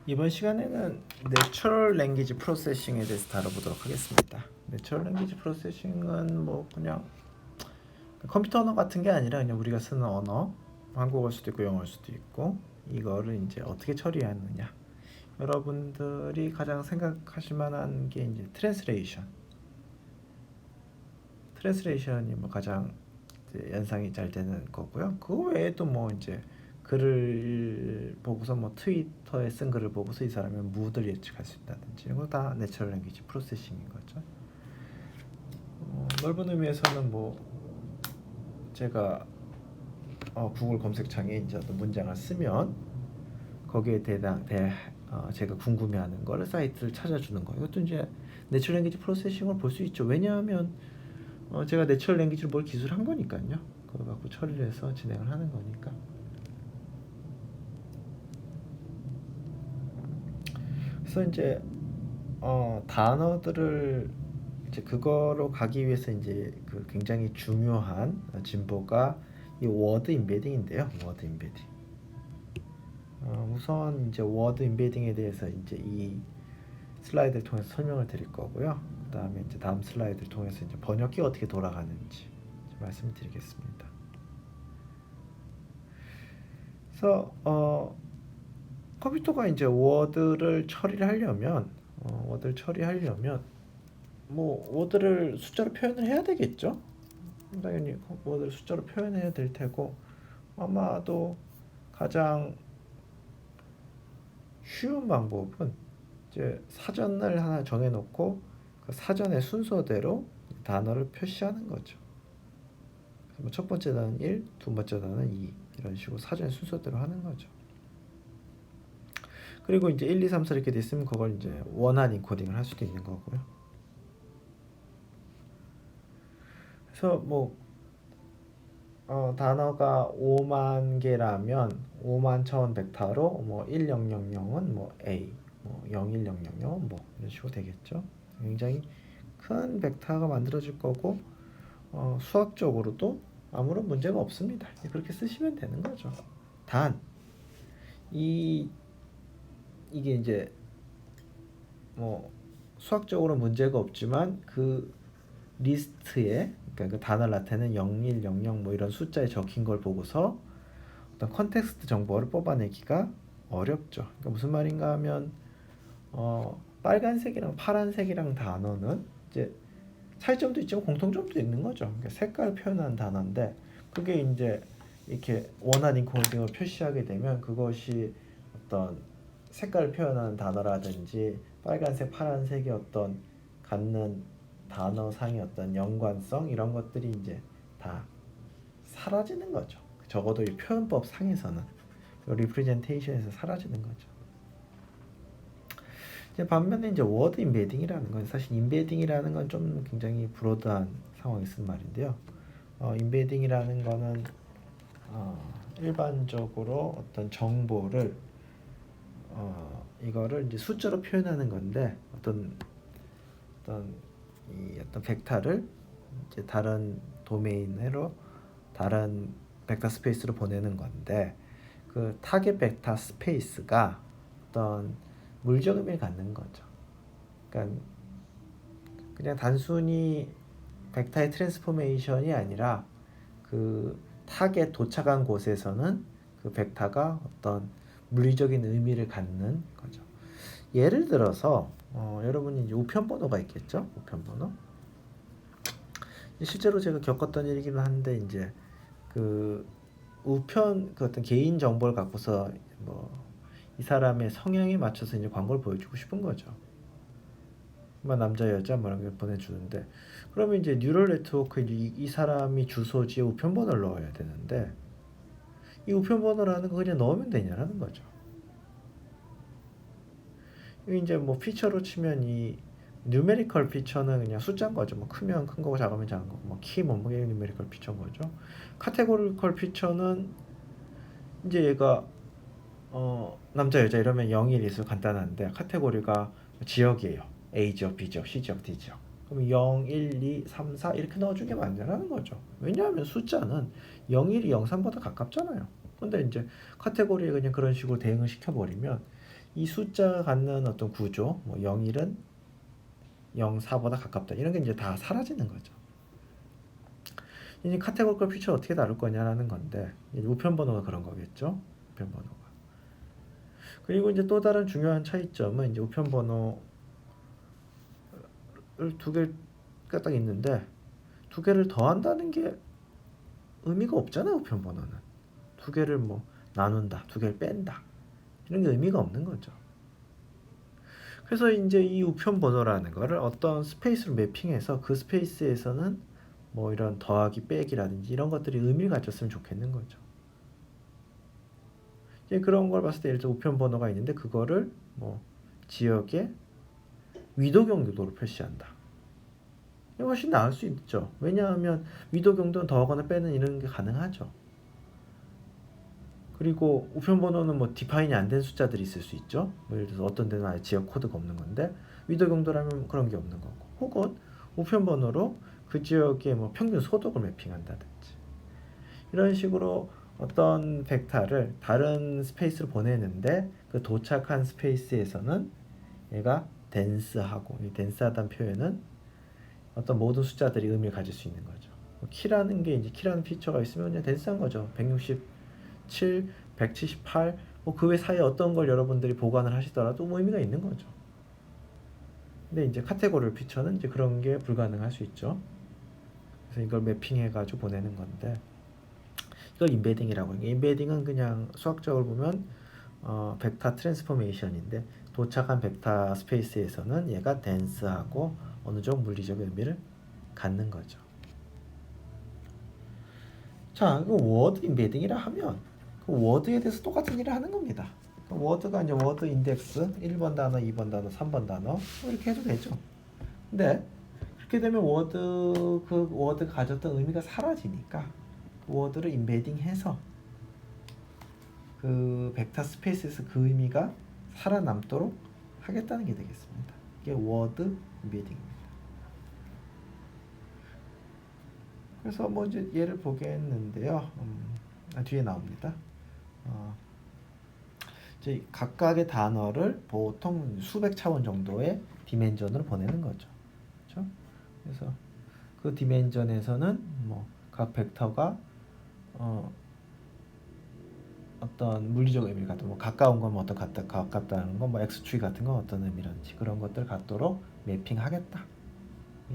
이번 시간에는 내추럴 랭귀지 프로세싱에 대해서 다뤄보도록 하겠습니다. 내추럴 랭귀지 프로세싱은 뭐 그냥 컴퓨터 언어 같은 게 아니라 그냥 우리가 쓰는 언어, 한국어일 수도 있고 영어일 수도 있고 이거를 이제 어떻게 처리하느냐. 여러분들이 가장 생각하실 만한 게 이제 트랜스레이션이 뭐 가장 이제 연상이 잘 되는 거고요. 그거 외에도 뭐 이제 글을 보고서 뭐 트위터에 쓴 글을 보고서 이 사람의 무드를 예측할 수 있다든지 이거 다 내추럴 랭귀지 프로세싱인 거죠. 넓은 의미에서는 뭐 제가 구글 검색창에 이제 어떤 문장을 쓰면 거기에 제가 궁금해하는 거를 사이트를 찾아주는 거. 이것도 이제 내추럴 랭귀지 프로세싱을 볼 수 있죠. 왜냐하면 제가 내추럴 랭귀지를 뭘 기술한 거니까요. 그거 갖고 처리를 해서 진행을 하는 거니까. 그래서 이제 단어들을 이제 그거로 가기 위해서 이제 그 굉장히 중요한 진보가 이 워드 임베딩인데요. 워드 임베딩. 우선 이제 워드 임베딩에 대해서 이제 이 슬라이드를 통해서 설명을 드릴 거고요. 그다음에 이제 다음 슬라이드를 통해서 이제 번역기가 어떻게 돌아가는지 말씀을 드리겠습니다. 그래서 컴퓨터가 이제 워드를 처리하려면 뭐 워드를 숫자로 표현을 해야 되겠죠. 당연히 워드를 숫자로 표현해야 될 테고 아마도 가장 쉬운 방법은 이제 사전을 하나 정해놓고 그 사전의 순서대로 단어를 표시하는 거죠. 뭐 첫 번째 단어는 1, 두 번째 단어는 2 이런 식으로 사전의 순서대로 하는 거죠. 그리고 이제 1, 2, 3, 4 이렇게 돼 있으면 그걸 이제 원한 인코딩을 할 수도 있는 거고요. 그래서 뭐 단어가 5만 개라면 5만 1000 벡터로 뭐 1000은 뭐 A, 뭐 01000은 뭐 이런 식으로 되겠죠. 굉장히 큰 벡터가 만들어질 거고 수학적으로도 아무런 문제가 없습니다. 그렇게 쓰시면 되는 거죠. 단 이게 이제 뭐 수학적으로 문제가 없지만 그 리스트에 그러니까 그 단어를 나타내는 0100 뭐 이런 숫자에 적힌 걸 보고서 어떤 컨텍스트 정보를 뽑아내기가 어렵죠. 그러니까 무슨 말인가 하면 빨간색이랑 파란색이랑 단어는 이제 차이점도 있지만 공통점도 있는 거죠. 그러니까 색깔을 표현하는 단어인데 그게 이제 이렇게 원한 인코딩을 표시하게 되면 그것이 어떤 색깔을 표현하는 단어라든지 빨간색, 파란색의 어떤 갖는 단어상의 어떤 연관성 이런 것들이 이제 다 사라지는 거죠. 적어도 이 표현법 상에서는 리프레젠테이션에서 사라지는 거죠. 이제 반면에 이제 워드 임베딩이라는 건 사실 임베딩이라는 건 좀 굉장히 브로드한 상황에 쓴 말인데요. 임베딩이라는 거는 일반적으로 어떤 정보를 이거를 이제 숫자로 표현하는 건데 어떤 벡터를 이제 다른 도메인으로 다른 벡터 스페이스로 보내는 건데 그 타겟 벡터 스페이스가 어떤 물적 의미를 갖는 거죠. 그러니까 그냥 단순히 벡터의 트랜스포메이션이 아니라 그 타겟 도착한 곳에서는 그 벡터가 어떤 물리적인 의미를 갖는 거죠. 예를 들어서 여러분이 이제 우편번호가 있겠죠? 우편번호. 실제로 제가 겪었던 일이기는 한데 이제 그 어떤 개인 정보를 갖고서 뭐 이 사람의 성향에 맞춰서 이제 광고를 보여주고 싶은 거죠. 뭐 남자 여자 뭐 이런 걸 보내주는데 그러면 이제 뉴럴 네트워크에 이 사람이 주소지에 우편번호를 넣어야 되는데 이 우편번호라는 거 그냥 넣으면 되냐라는 거죠. 이제 뭐 피처로 치면 이 뉴메리컬 피처는 그냥 숫자인 거죠. 뭐 크면 큰 거고 작으면 작은 거고 뭐 키 몸무게 뉴메리컬 피처인 거죠. 카테고리컬 피처는 이제 얘가 남자 여자 이러면 0, 1, 2수 간단한데 카테고리가 지역이에요. A 지역, B 지역, C 지역, D 지역. 그럼 0, 1, 2, 3, 4 이렇게 넣어주게 만들라는 거죠. 왜냐하면 숫자는 0, 1, 2, 0, 3보다 가깝잖아요. 근데 이제 카테고리에 그냥 그런 식으로 대응을 시켜버리면 이 숫자가 갖는 어떤 구조, 뭐 0일은 0,4보다 가깝다. 이런 게 이제 다 사라지는 거죠. 이제 카테고리컬 피처를 어떻게 다룰 거냐라는 건데 우편 번호가 그런 거겠죠. 우편 번호가. 그리고 이제 또 다른 중요한 차이점은 이제 우편 번호를 두 개가 딱 있는데 두 개를 더한다는 게 의미가 없잖아요. 우편 번호는 두 개를 뭐 나눈다, 두 개를 뺀다 이런 게 의미가 없는 거죠. 그래서 이제 이 우편 번호라는 거를 어떤 스페이스로 매핑해서 그 스페이스에서는 뭐 이런 더하기 빼기라든지 이런 것들이 의미를 가졌으면 좋겠는 거죠. 이제 그런 걸 봤을 때 예를 들어 우편 번호가 있는데 그거를 뭐 지역의 위도 경도로 표시한다. 이거 훨씬 나을 수 있죠. 왜냐하면 위도 경도는 더하거나 빼는 이런 게 가능하죠. 그리고 우편 번호는 뭐 디파인이 안 된 숫자들이 있을 수 있죠. 뭐 예를 들어서 어떤 데는 아예 지역 코드가 없는 건데 위도 경도라면 그런 게 없는 거고, 혹은 우편 번호로 그 지역의 뭐 평균 소득을 매핑한다든지 이런 식으로 어떤 벡터를 다른 스페이스로 보내는데 그 도착한 스페이스에서는 얘가 덴스하고, 이 덴스하다는 표현은 어떤 모든 숫자들이 의미를 가질 수 있는 거죠. 키라는 게 이제 키라는 피처가 있으면 그냥 덴스한 거죠. 167, 178, 뭐 그 외 사이에 어떤 걸 여러분들이 보관을 하시더라도 뭐 의미가 있는 거죠. 근데 이제 카테고리 피처는 이제 그런 게 불가능할 수 있죠. 그래서 이걸 매핑해가지고 보내는 건데 이걸 인베딩이라고 해요. 인베딩은 그냥 수학적으로 보면 벡터 트랜스포메이션인데 도착한 벡터 스페이스에서는 얘가 덴스하고 어느 정도 물리적 의미를 갖는 거죠. 자, 그 워드 인베딩이라 하면 그 워드에 대해서 똑같은 일을 하는 겁니다. 그 워드가 이제 워드 인덱스 1번 단어, 2번 단어, 3번 단어 뭐 이렇게 해도 되죠. 근데 그렇게 되면 그 워드가 가졌던 의미가 사라지니까 그 워드를 인베딩해서 그 벡터 스페이스에서 그 의미가 살아남도록 하겠다는 게 되겠습니다. 이게 워드 인베딩입니다. 그래서 뭐 이제 예를 보겠는데요. 뒤에 나옵니다. 이제 각각의 단어를 보통 수백 차원 정도의 디멘전으로 보내는 거죠. 그렇죠? 그래서 그 디멘전에서는 뭐 각 벡터가 어떤 물리적 의미를 갖다, 뭐 가까운 건 뭐 어떤 가깝다는 건 뭐 x축이 같은 건 어떤 의미라든지 그런 것들 갖도록 매핑하겠다.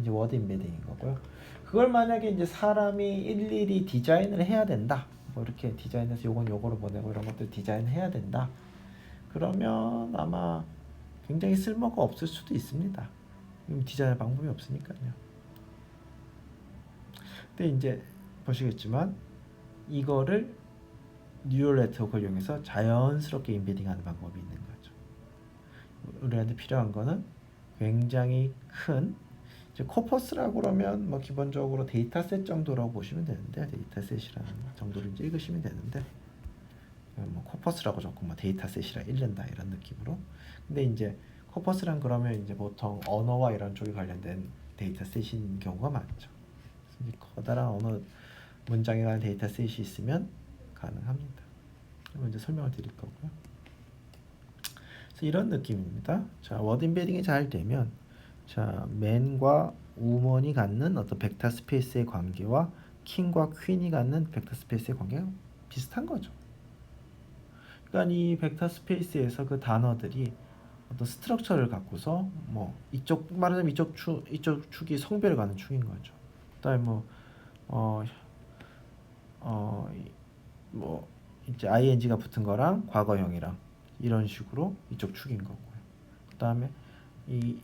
이제 워드 인베딩인 거고요. 그걸 만약에 이제 사람이 일일이 디자인을 해야 된다. 뭐 이렇게 디자인해서 요건 요거로 보내고 이런 것들 디자인해야 된다. 그러면 아마 굉장히 쓸모가 없을 수도 있습니다. 디자인 방법이 없으니까요. 근데 이제 보시겠지만 이거를 뉴럴 네트워크를 이용해서 자연스럽게 인베딩하는 방법이 있는 거죠. 우리한테 필요한 거는 굉장히 큰 이제 코퍼스라고 그러면 뭐 기본적으로 데이터셋 정도라고 보시면 되는데, 데이터셋이라는 정도를 이제 읽으시면 되는데 뭐 코퍼스라고 적고 뭐 데이터셋이라 읽는다 이런 느낌으로. 근데 이제 코퍼스란 그러면 이제 보통 언어와 이런 쪽에 관련된 데이터셋인 경우가 많죠. 그래서 커다란 언어 문장에 관한 데이터셋이 있으면 가능합니다. 먼저 설명을 드릴 거고요. 그래서 이런 느낌입니다. 자, 워드 인베딩이 잘 되면 자, 맨과 우먼이 갖는 어떤 벡터 스페이스의 관계와 킹과 퀸이 갖는 벡터 스페이스의 관계가 비슷한 거죠. 그러니까 이 벡터 스페이스에서 그 단어들이 어떤 스트럭처를 갖고서 뭐 이쪽 말하자면 이쪽 축이 성별을 가는 축인 거죠. 그다음에 뭐 이제 ing가 붙은 거랑 과거형이랑 이런 식으로 이쪽 축인 거고요. 그다음에 이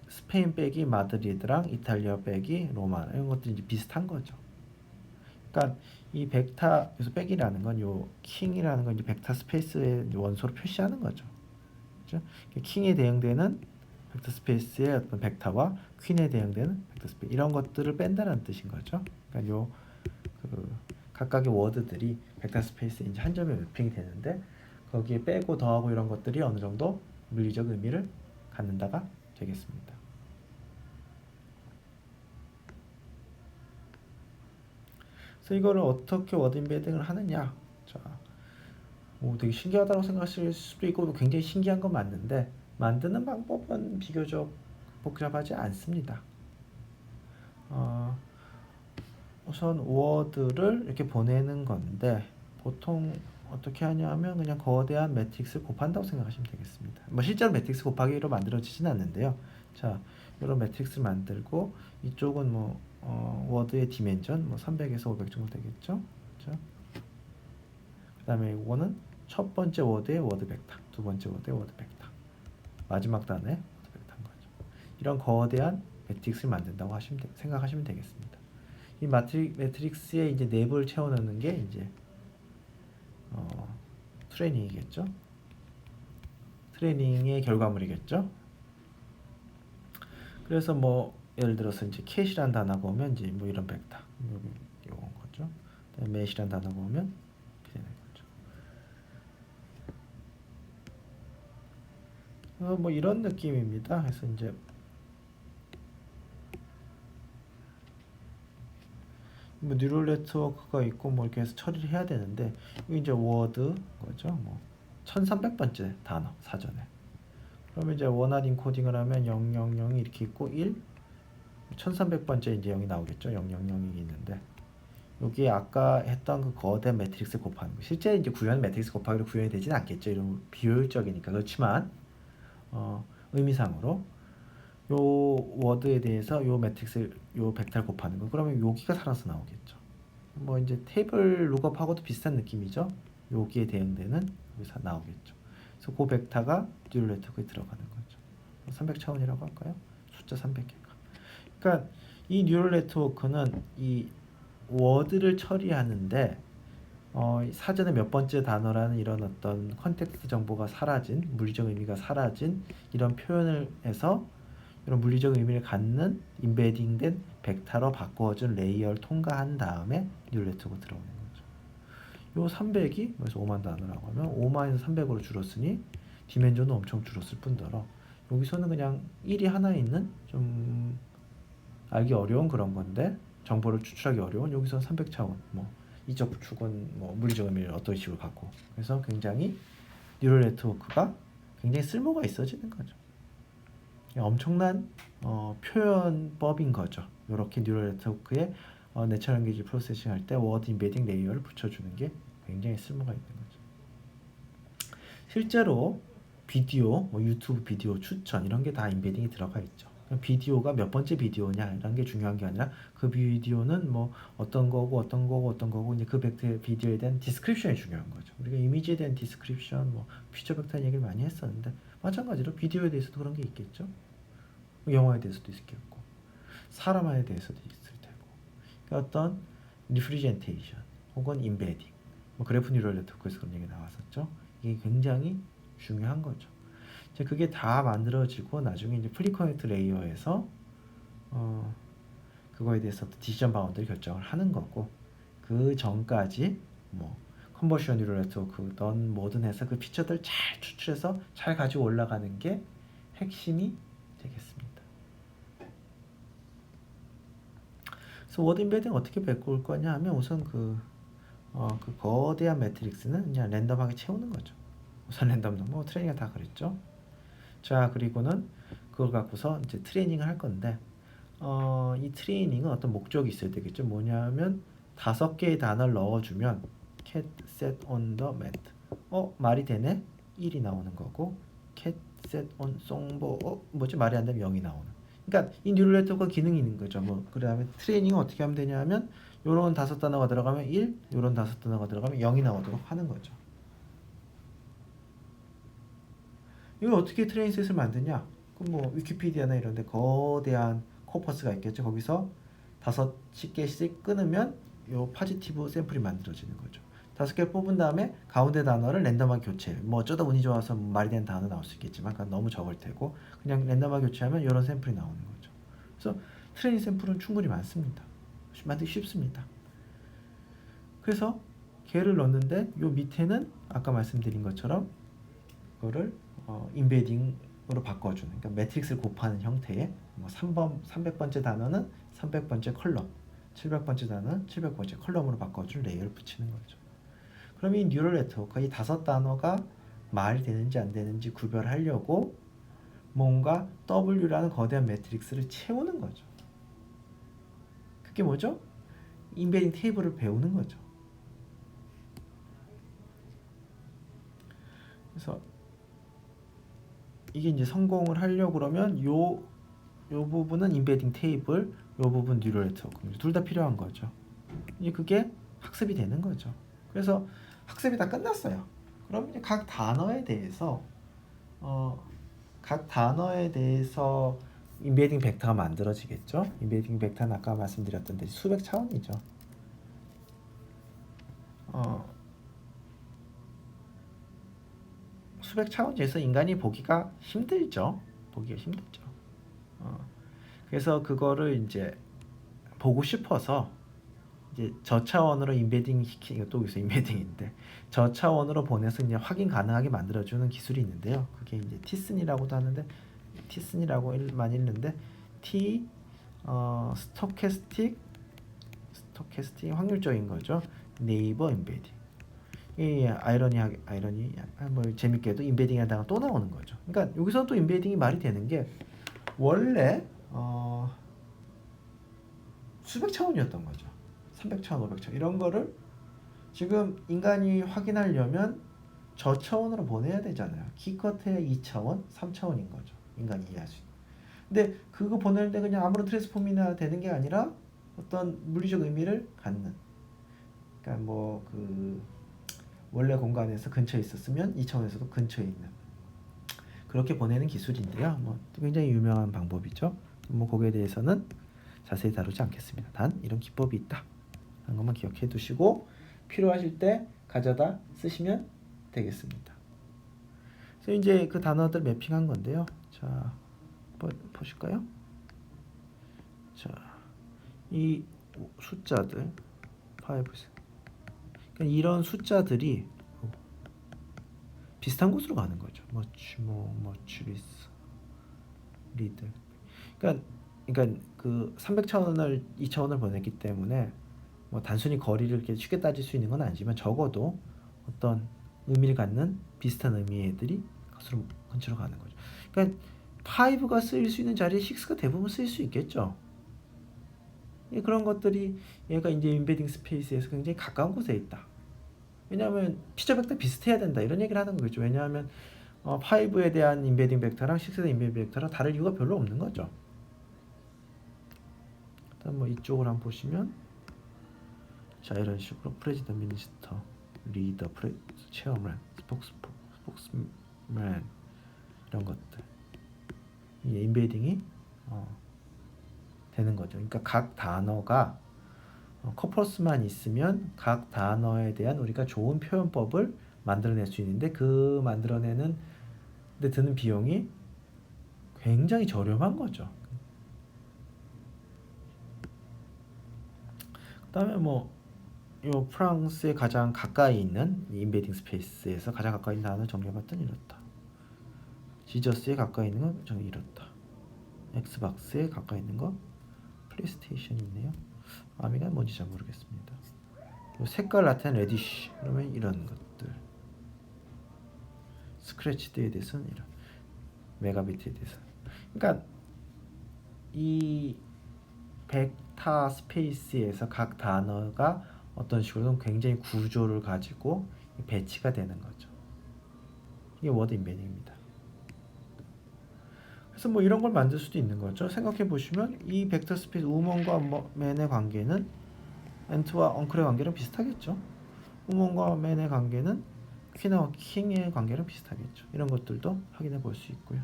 스페인 빼기 마드리드랑 이탈리아 빼기 로마 이런 것들이 이제 비슷한 거죠. 그러니까 이 벡터 그래서 빼기라는 건 요 킹이라는 건 이제 벡터 스페이스의 원소로 표시하는 거죠. 그렇죠? 킹에 대응되는 벡터 스페이스의 어떤 벡터와 퀸에 대응되는 벡터 스페이스 이런 것들을 뺀다는 뜻인 거죠. 그러니까 요 각각의 워드들이 벡터 스페이스에 이제 한 점에 매핑이 되는데 거기에 빼고 더하고 이런 것들이 어느 정도 물리적 의미를 갖는다가 되겠습니다. 그래서 이거를 어떻게 워드 인베딩을 하느냐? 자, 되게 신기하다고 생각하실 수도 있고 굉장히 신기한 건 맞는데 만드는 방법은 비교적 복잡하지 않습니다. 우선 워드를 이렇게 보내는 건데 보통 어떻게 하냐면 그냥 거대한 매트릭스를 곱한다고 생각하시면 되겠습니다. 뭐 실제로 매트릭스 곱하기로 만들어지진 않는데요. 자, 이런 매트릭스를 만들고 이쪽은 뭐 워드의 디멘전 뭐 300에서 500 정도 되겠죠. 자, 그다음에 이거는 첫 번째 워드의 워드 벡터, 두 번째 워드의 워드 벡터, 마지막 단어의 워드 벡터인 거죠. 이런 거대한 매트릭스를 만든다고 생각하시면 되겠습니다. 이 매트릭스의 이제 내부를 채워넣는 게 이제 트레이닝이겠죠. 트레이닝의 결과물이겠죠. 그래서 뭐 예를 들어서 이제 캣이란 단어가 오면 이제 뭐 이런 벡터 요건 거죠. 맷이란 단어가 오면 이렇게 되는 거죠. 뭐 이런 느낌입니다. 그래서 이제 뭐 뉴럴 네트워크가 있고 뭐 이렇게 해서 처리를 해야 되는데 이게 이제 워드 거죠. 뭐 1300번째 단어 사전에. 그러면 이제 원한 인코딩을 하면 000이 이렇게 있고 1 1300번째 이제 0이 나오겠죠. 000이 있는데 여기에 아까 했던 그 거대 매트릭스 곱하는 거. 실제 이제 구현 매트릭스 곱하기로 구현이 되지는 않겠죠. 이런 비효율적이니까. 그렇지만 의미상으로 요 워드에 대해서 요 매트릭스 요 벡터를 곱하는 거. 그러면 여기가 살아서 나오겠죠. 뭐 이제 테이블 룩업하고도 비슷한 느낌이죠. 여기에 대응되는 여기서 나오겠죠. 그래서 그 벡터가 뉴럴 네트워크에 들어가는 거죠. 300차원이라고 할까요? 숫자 300개가. 그러니까 이 뉴럴 네트워크는 이 워드를 처리하는데 사전에 몇 번째 단어라는 이런 어떤 컨텍스트 정보가 사라진 물리적 의미가 사라진 이런 표현을 해서 이런 물리적 의미를 갖는 임베딩된 벡터로 바꿔준 레이어를 통과한 다음에 뉴럴 네트워크 들어오는 거죠. 요 300이 그래서 5만 단어라고 하면 5만에서 300으로 줄었으니 디멘전도 엄청 줄었을 뿐더러 여기서는 그냥 1이 하나 있는 좀 알기 어려운 그런 건데 정보를 추출하기 어려운 여기서 300차원 뭐 이쪽 축은 뭐 물리적 의미를 어떤 식으로 갖고 그래서 굉장히 뉴럴 네트워크가 굉장히 쓸모가 있어지는 거죠. 엄청난 표현법인 거죠. 이렇게 뉴럴 네트워크에 내추럴 랭귀지 프로세싱 할 때 워드 임베딩 레이어를 붙여주는 게 굉장히 쓸모가 있는 거죠. 실제로 비디오, 뭐 유튜브 비디오 추천 이런 게 다 임베딩이 들어가 있죠. 비디오가 몇 번째 비디오냐 이런 게 중요한 게 아니라 그 비디오는 뭐 어떤 거고 이제 그 비디오에 대한 디스크립션이 중요한 거죠. 우리가 이미지에 대한 디스크립션, 뭐 피처 벡터 얘기를 많이 했었는데 마찬가지로 비디오에 대해서도 그런 게 있겠죠. 영화에 대해서도 있겠고 사람에 대해서도 있을 테고 그러니까 어떤 리프리젠테이션 혹은 임베딩 뭐 그래프 뉴럴 네트워크에서 그런 얘기 나왔었죠. 이게 굉장히 중요한 거죠. 이제 그게 다 만들어지고 나중에 이제 프리커넥트 레이어에서 그거에 대해서 디시전 바운드를 결정을 하는 거고 그 전까지 뭐 컨버션 뉴럴 네트워크든 뭐든 해서 그 피처들 잘 추출해서 잘 가지고 올라가는 게 핵심이 되겠습니다. 그래서 워드 임베딩 어떻게 바꿀 거냐 하면 우선 그 거대한 매트릭스는 그냥 랜덤하게 채우는 거죠. 우선 랜덤도 뭐 트레이닝을 다 그랬죠. 자 그리고는 그걸 갖고서 이제 트레이닝을 할 건데 이 트레이닝은 어떤 목적이 있어야 되겠죠. 뭐냐면 5개의 단어를 넣어주면 cat sat on the mat 말이 되네 1이 나오는 거고 cat sat on songbo 뭐지 말이 안 되면 0이 나오는. 그러니까 이 뉴럴 네트워크 기능이 있는 거죠. 뭐 그다음에 트레이닝은 어떻게 하면 되냐면 요런 5단어가 들어가면 1, 요런 5단어가 들어가면 0이 나오도록 하는 거죠. 이거 어떻게 트레이닝 셋을 만드냐? 그럼 뭐 위키피디아나 이런 데 거대한 코퍼스가 있겠죠. 거기서 5개씩 끊으면 요 파지티브 샘플이 만들어지는 거죠. 5개 뽑은 다음에 가운데 단어를 랜덤하게 교체해. 뭐 어쩌다 운이 좋아서 말이 되는 단어 나올 수 있겠지만 그건 너무 적을 테고 그냥 랜덤하게 교체하면 이런 샘플이 나오는 거죠. 그래서 트레이닝 샘플은 충분히 많습니다. 만들기 쉽습니다. 그래서 걔를 넣는데 요 밑에는 아까 말씀드린 것처럼 그거를 임베딩으로 바꿔주는 그러니까 매트릭스를 곱하는 형태의 뭐 300번째 단어는 300번째 컬럼 700번째 단어는 700번째 컬럼으로 바꿔줄 레이어를 붙이는 거죠. 그럼 이 뉴럴 네트워크 이 5단어가 말이 되는지 안 되는지 구별하려고 뭔가 W라는 거대한 매트릭스를 채우는 거죠. 그게 뭐죠? 인베딩 테이블을 배우는 거죠. 그래서 이게 이제 성공을 하려고 그러면 요 부분은 인베딩 테이블, 요 부분 뉴럴 네트워크 둘 다 필요한 거죠. 이제 그게 학습이 되는 거죠. 그래서 학습이 다 끝났어요. 그럼 이제 각 단어에 대해서 인베딩 벡터가 만들어지겠죠. 인베딩 벡터는 아까 말씀드렸던 듯이 수백 차원이죠. 수백 차원에서 인간이 보기가 힘들죠. 그래서 그거를 이제 보고 싶어서 이제 저차원으로 인베딩 시키는 또 여기서 인베딩인데 저차원으로 보내서 이제 확인 가능하게 만들어주는 기술이 있는데요. 그게 이제 티슨이라고도 하는데 티슨이라고만 읽는데 스토캐스틱 확률적인 거죠. 네이버 인베딩. 이 아이러니 뭐 재밌게도 인베딩에다가 또 나오는 거죠. 그러니까 여기서 또 인베딩이 말이 되는 게 원래 수백 차원이었던 거죠. 300차원, 500차원 이런 거를 지금 인간이 확인하려면 저차원으로 보내야 되잖아요. 기껏해야 2차원, 3차원인 거죠. 인간이 이해할 수 있는. 근데 그거 보내는데 그냥 아무런 트랜스폼이나 되는 게 아니라 어떤 물리적 의미를 갖는. 그러니까 뭐 그 원래 공간에서 근처에 있었으면 2차원에서도 근처에 있는. 그렇게 보내는 기술인데요. 뭐 굉장히 유명한 방법이죠. 뭐 거기에 대해서는 자세히 다루지 않겠습니다. 단 이런 기법이 있다 하는 것만 기억해 두시고 필요하실 때 가져다 쓰시면 되겠습니다. 그래서 이제 그 단어들 매핑한 건데요. 자, 보실까요? 자, 이 숫자들 5, 그러니까 이런 숫자들이 비슷한 곳으로 가는 거죠. much, less, read. 그러니까 그 300차원을 2차원을 보냈기 때문에 뭐 단순히 거리를 이렇게 쉽게 따질 수 있는 건 아니지만 적어도 어떤 의미를 갖는 비슷한 의미의 애들이 그것으로 근처로 가는 거죠. 그러니까 5가 쓰일 수 있는 자리에 6가 대부분 쓰일 수 있겠죠. 그런 것들이 얘가 이제 인베딩 스페이스에서 굉장히 가까운 곳에 있다. 왜냐하면 피처 벡터 비슷해야 된다 이런 얘기를 하는 거겠죠. 왜냐하면 5에 대한 인베딩 벡터랑 6에 대한 인베딩 벡터랑 다를 이유가 별로 없는 거죠. 일단 뭐 이쪽을 한번 보시면 자 이런 식으로 프레지던트, 미니스터, 리더, 체어맨, 스포크스맨 이런 것들 이 인베딩이 되는 거죠. 그러니까 각 단어가 커퍼스만 있으면 각 단어에 대한 우리가 좋은 표현법을 만들어낼 수 있는데 그 만들어내는 데 드는 비용이 굉장히 저렴한 거죠. 그다음에 뭐 요 프랑스에 가장 가까이 있는 인베딩 스페이스에서 가장 가까이 있는 단어 정리해봤더니 이렇다. 지저스에 가까이 있는 건 정리 이렇다. 엑스박스에 가까이 있는 거 플레이스테이션이 있네요. 아미가 뭔지 잘 모르겠습니다. 색깔 나타낸 레디쉬 그러면 이런 것들. 스크래치드에 대해서는 이런 메가비트에 대해서. 그러니까 이 벡터 스페이스에서 각 단어가 어떤 식으로든 굉장히 구조를 가지고 배치가 되는 거죠. 이게 워드 인베딩입니다. 그래서 뭐 이런 걸 만들 수도 있는 거죠. 생각해 보시면 이 벡터 스페이스 우먼과 맨의 관계는 엔트와 엉클의 관계랑 비슷하겠죠. 우먼과 맨의 관계는 퀸과 킹의 관계랑 비슷하겠죠. 이런 것들도 확인해 볼 수 있고요.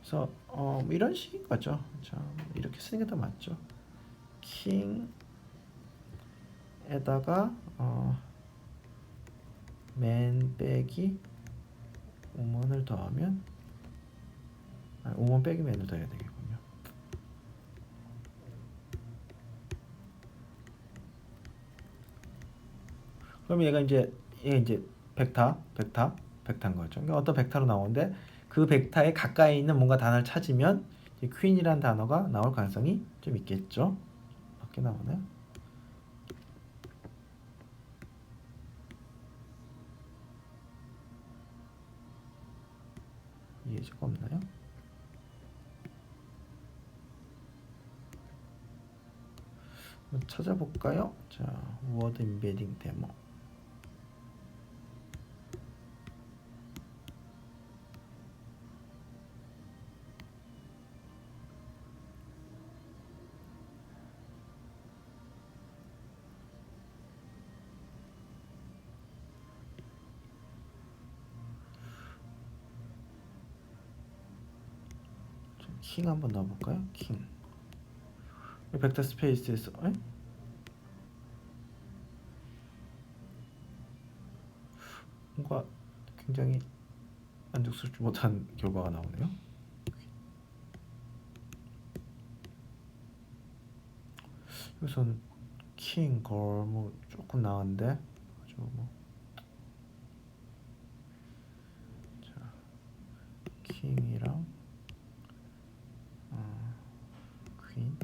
그래서 이런 식인 거죠. 자, 이렇게 쓰는 게 더 맞죠. 킹에다가 맨 빼기 우먼을 더하면 우먼 빼기 맨을 더해야 되겠군요. 그럼 얘가 이제 벡터인 거죠. 그러니까 어떤 벡터로 나오는데 그 벡터에 가까이 있는 뭔가 단어를 찾으면 퀸이라는 단어가 나올 가능성이 좀 있겠죠. 밖에 나오나요? 페이지가 없나요? 한번 찾아볼까요? 자, 워드 임베딩 데모. 킹 한번 넣어볼까요? 킹. 벡터 스페이스에서 뭔가 굉장히 만족스럽지 못한 결과가 나오네요. 여기서는 킹, 걸 뭐 조금 나은데 아주 뭐 자, 킹이랑 퀸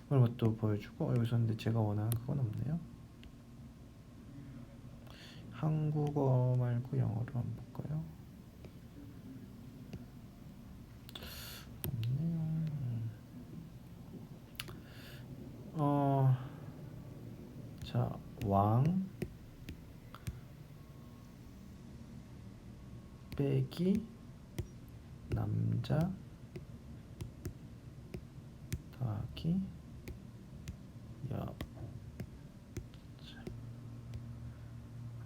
이런 것도 보여주고 여기서 근데 제가 원하는 그건 없네요. 한국어 말고 영어로 한번 볼까요? 없네요. 자, 왕 빼기 남자 더하기 여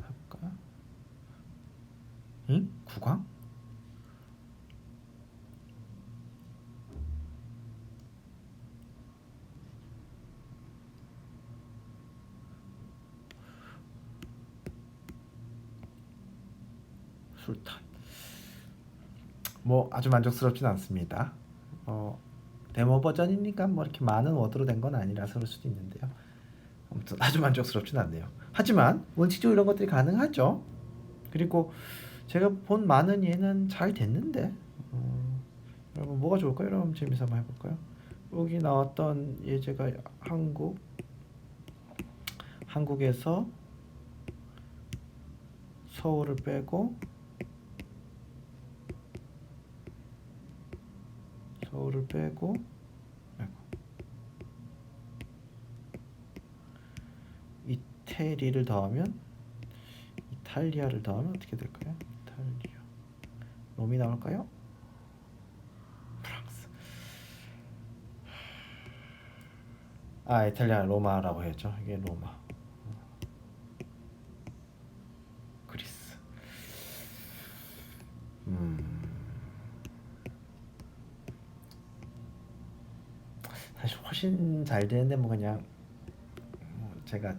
할까? 응? 국왕? 술탄. 뭐 아주 만족스럽진 않습니다. 데모 버전이니까 뭐 이렇게 많은 워드로 된 건 아니라서 그럴 수도 있는데요. 아무튼 아주 만족스럽진 않네요. 하지만 원칙적으로 이런 것들이 가능하죠. 그리고 제가 본 많은 예는 잘 됐는데 여러분 뭐가 좋을까요? 여러분 재미삼아 한번 해볼까요? 여기 나왔던 예제가 한국에서 서울을 빼고 이태리를 더하면 이탈리아를 더하면 어떻게 될까요? 이탈리아 롬이 나올까요? 프랑스. 이탈리아 로마라고 했죠. 이게 로마. 그리스. 사실 훨씬 잘 되는데 뭐 그냥 제가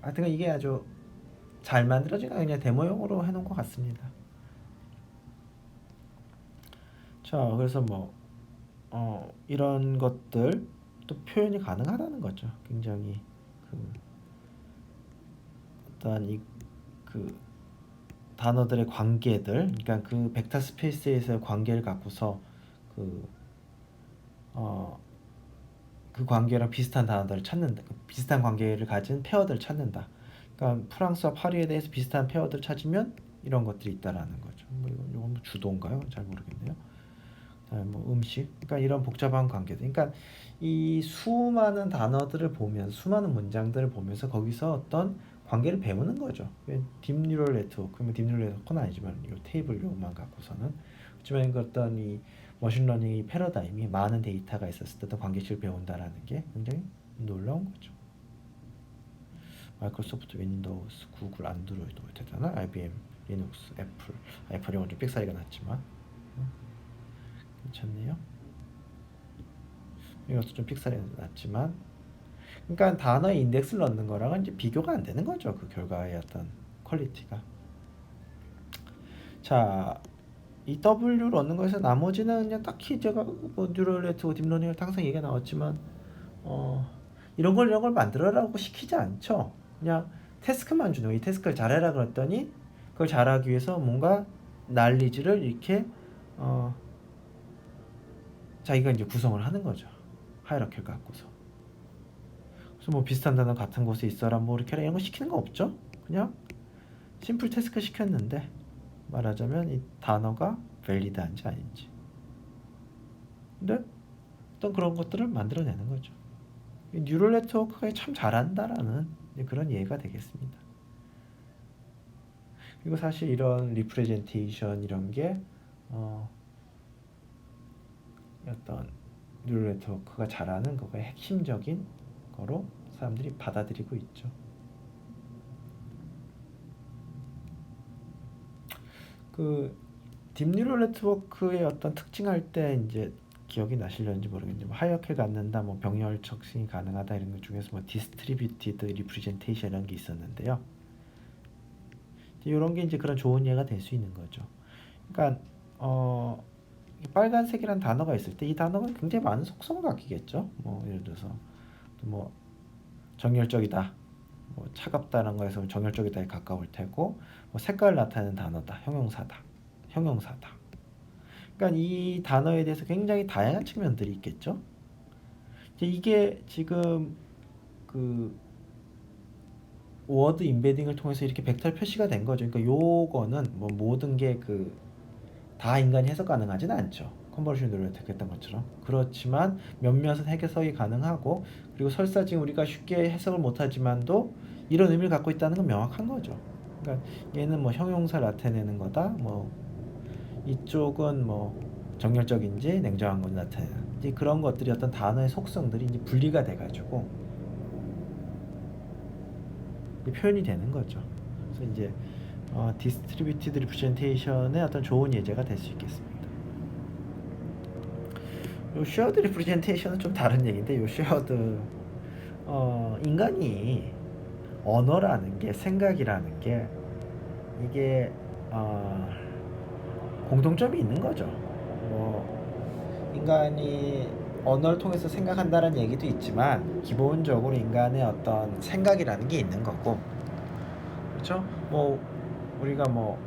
하여튼 이게 아주 잘 만들어진 그냥 데모용으로 해놓은 것 같습니다. 자, 그래서 뭐 이런 것들 또 표현이 가능하다는 거죠. 굉장히 어떤 그 단어들의 관계들, 그러니까 그 벡터 스페이스에서의 관계를 갖고서 그 관계랑 비슷한 단어들을 찾는다. 비슷한 관계를 가진 페어들을 찾는다. 그러니까 프랑스와 파리에 대해서 비슷한 페어들을 찾으면 이런 것들이 있다라는 거죠. 뭐 이건 뭐 주도인가요? 잘 모르겠네요. 그다음에 뭐 음식. 그러니까 이런 복잡한 관계들. 그러니까 이 수많은 단어들을 보면서 수많은 문장들을 보면서 거기서 어떤 관계를 배우는 거죠. 딥뉴럴 네트워크, 딥뉴럴 네트워크는 아니지만 이 테이블만 갖고서는 그렇지만 그 어떤 이 머신러닝의 패러다임이 많은 데이터가 있었을 때 어떤 관계식을 배운다라는 게 굉장히 놀라운 거죠. 마이크로소프트, 윈도우스, 구글, 안드로이드 대단한 IBM, 리눅스, 애플이 오늘 좀 삑사리가 났지만 괜찮네요. 이것도 좀 픽사리가 났지만 그러니까 단어의 인덱스를 넣는 거랑은 이제 비교가 안 되는 거죠. 그 결과의 어떤 퀄리티가. 자, 이 W를 넣는 거에서 나머지는 그냥 딱히 제가 뭐 뉴럴 네트워크, 딥러닝을 항상 얘기가 나왔지만 이런 걸 만들어라고 시키지 않죠. 그냥 태스크만 주는 거예요. 이 태스크를 잘해라 그랬더니 그걸 잘하기 위해서 뭔가 난리지를 이렇게 자기가 이제 구성을 하는 거죠. 하이라키를 갖고서. 그래서 뭐 비슷한 단어 같은 곳에 있어라 뭐 이렇게 이런 거 시키는 거 없죠. 그냥 심플 태스크 시켰는데 말하자면 이 단어가 밸리드한지 아닌지. 근데 어떤 그런 것들을 만들어내는 거죠. 뉴럴 네트워크가 참 잘한다라는 그런 예가 되겠습니다. 그리고 사실 이런 리프레젠테이션 이런 게 어떤 뉴럴 네트워크가 잘하는 그거의 핵심적인 거로 사람들이 받아들이고 있죠. 그 딥뉴럴 네트워크의 어떤 특징할 때 이제 기억이 나시려는지 모르겠는데 뭐 하얗게 갖는다, 뭐 병렬 척신이 가능하다 이런 것 중에서 뭐 디스트리뷰티드 리프레젠테이션 이런 게 있었는데요. 이런 게 이제 그런 좋은 예가 될 수 있는 거죠. 그러니까 빨간색이란 단어가 있을 때 이 단어가 굉장히 많은 속성을 갖기겠죠. 뭐 예를 들어서 뭐 정열적이다, 뭐 차갑다는 거에서 정열적이다에 가까울 테고, 뭐 색깔을 나타내는 단어다, 형용사다. 그러니까 이 단어에 대해서 굉장히 다양한 측면들이 있겠죠. 이게 지금 그 워드 임베딩을 통해서 이렇게 벡터 표시가 된 거죠. 그러니까 요거는 뭐 모든 게 다 인간이 해석 가능하지는 않죠. 컨버전 뉴럴 네트워크 했던 것처럼. 그렇지만 몇몇은 해석이 가능하고, 그리고 설사 지금 우리가 쉽게 해석을 못하지만도 이런 의미를 갖고 있다는 건 명확한 거죠. 그러니까 얘는 뭐 형용사 나타내는 거다, 뭐 이쪽은 뭐 정열적인지 냉정한 건지 나타내는, 이제 그런 것들이 어떤 단어의 속성들이 이제 분리가 돼가지고 표현이 되는 거죠. 그래서 이제 디스트리뷰티드 리프레젠테이션의 어떤 좋은 예제가 될 수 있겠습니다. 요 쉐어드 리프레젠테이션은 좀 다른 얘기인데, 요 쉐어드 인간이 언어라는 게, 생각이라는 게 이게 공통점이 있는 거죠. 뭐 인간이 언어를 통해서 생각한다는 얘기도 있지만 기본적으로 인간의 어떤 생각이라는 게 있는 거고, 그렇죠? 뭐 우리가 뭐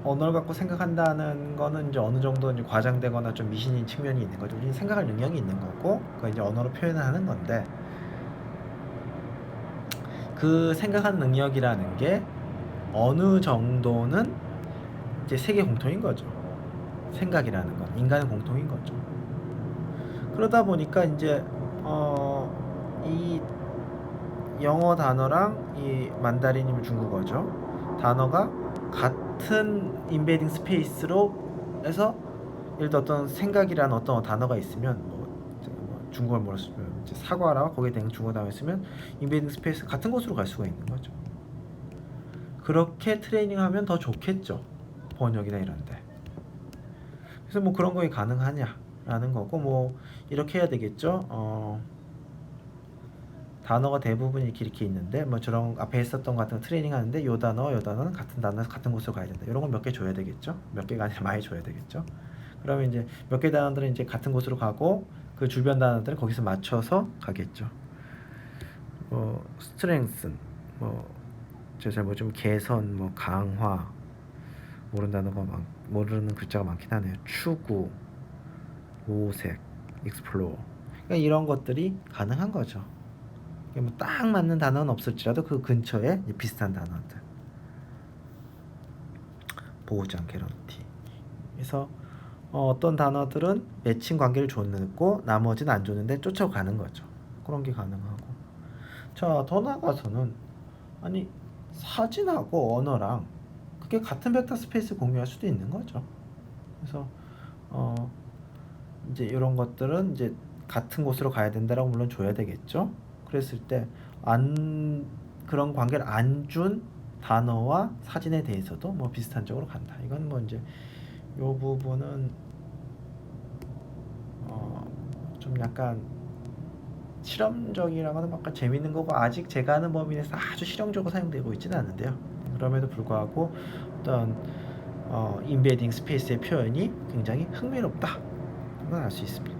언어를 갖고 생각한다는 거는 이제 어느 정도 이제 과장되거나 좀 미신인 측면이 있는 거죠. 우리는 생각할 능력이 있는 거고, 그걸 이제 언어로 표현을 하는 건데, 그 생각하는 능력이라는 게 어느 정도는 이제 세계 공통인 거죠. 생각이라는 건 인간의 공통인 거죠. 그러다 보니까 이제 이 영어 단어랑 이 만다린이면 중국어죠. 단어가 같은 인베딩 스페이스로 해서, 예를 들어 어떤 생각이라는 어떤 단어가 있으면 뭐 중국어를 뭐라 쓰면 이제 사과라 거기에 대한 중국어 단어가 있으면 인베딩 스페이스 같은 곳으로 갈 수가 있는 거죠. 그렇게 트레이닝하면 더 좋겠죠. 번역이나 이런데. 그래서 뭐 그런 거에 가능하냐라는 거고, 뭐 이렇게 해야 되겠죠. 단어가 대부분 이렇게 있는데, 뭐 저런 앞에 했었던 것 같은 거 트레이닝 하는데 요 단어는 같은 단어 같은 곳으로 가야 된다. 이런 건 몇 개 줘야 되겠죠. 몇 개가 아니라 많이 줘야 되겠죠. 그러면 이제 몇 개 단어들은 이제 같은 곳으로 가고, 그 주변 단어들은 거기서 맞춰서 가겠죠. strengthen, 좀 개선, 뭐 강화, 모르는 글자가 많긴 하네요. 추구, 모색, explore. 그러니까 이런 것들이 가능한 거죠. 뭐 딱 맞는 단어는 없을지라도 그 근처에 비슷한 단어들. 보호장, 개런티. 그래서 어떤 단어들은 매칭 관계를 줬고 나머지는 안 줬는데 쫓아가는 거죠. 그런 게 가능하고. 자, 더 나아가서는 아니 사진하고 언어랑 그게 같은 벡터 스페이스 공유할 수도 있는 거죠. 그래서 이제 이런 것들은 이제 같은 곳으로 가야 된다라고 물론 줘야 되겠죠. 그랬을 때 그런 관계를 안 준 단어와 사진에 대해서도 뭐 비슷한 쪽으로 간다. 이건 뭐 이제 요 부분은 좀 약간 실험적이라고는 약간 재밌는 거고, 아직 제가 아는 범위 내에서 아주 실용적으로 사용되고 있지는 않는데요. 그럼에도 불구하고 어떤 인베딩 스페이스의 표현이 굉장히 흥미롭다. 그건 알 수 있습니다.